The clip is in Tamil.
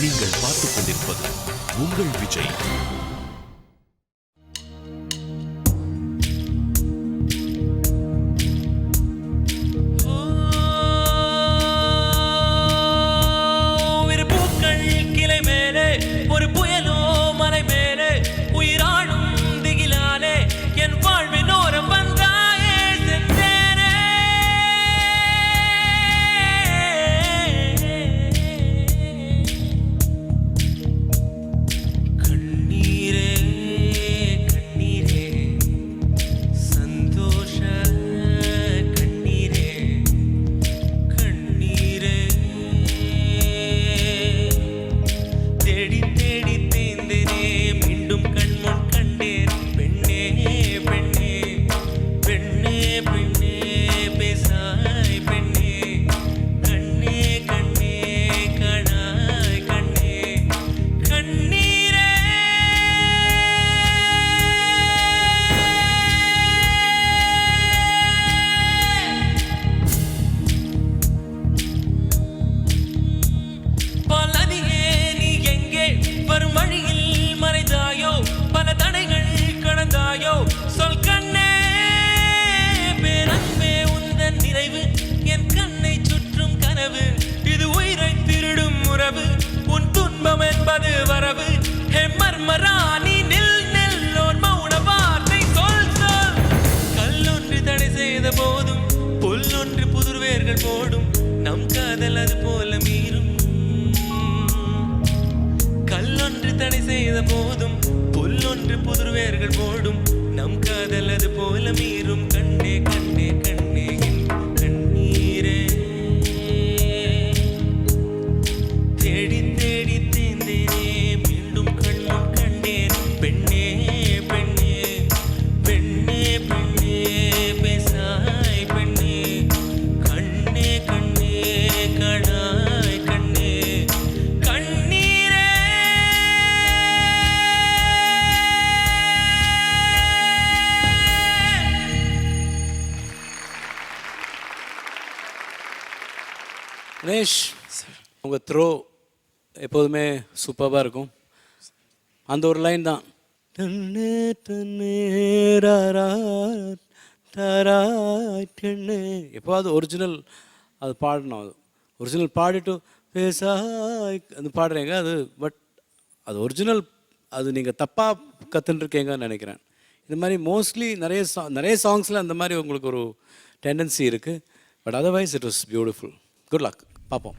நீங்கள் பார்த்துக் கொண்டிருப்பது உங்கள் விஜய். நம் காதல் அது போல மீறும். கல்லொன்று தடை செய்த போதும் புல்லொன்று புதுர்வேர்கள் போடும். நம் காதல் அது போல மீறும். கண்ணே கண்ணே கண்ணே கண்ணீரே தேடி தேடி தேந்தேனே மீண்டும் கண்முன் கண்டேன். பெண்ணே பெண்ணே பெண்ணே பெண்ணே பேசாய் பெண்ணே கண்ணே கண்ணே கடாய் கண்ணே கண்ணீரே. கணேஷ், உங்கள் த்ரோ எப்போதுமே சூப்பராக இருக்கும். அந்த ஒரு லைன் தான், தன்னே தன்னே ராரா தாரா கண்ணே. எப்போது ஒரிஜினல் அது பாடணும். அது ஒரிஜினல் பாடிட்டு பேசாய் அது பாடுறீங்க. அது பட் அது ஒரிஜினல் அது நீங்கள் தப்பாக கற்றுட்டுருக்கீங்கன்னு நினைக்கிறேன். இது மாதிரி மோஸ்ட்லி நிறைய சாங்ஸில் அந்த மாதிரி உங்களுக்கு ஒரு டெண்டன்சி இருக்குது. But otherwise it was beautiful. Good luck. பார்ப்போம்.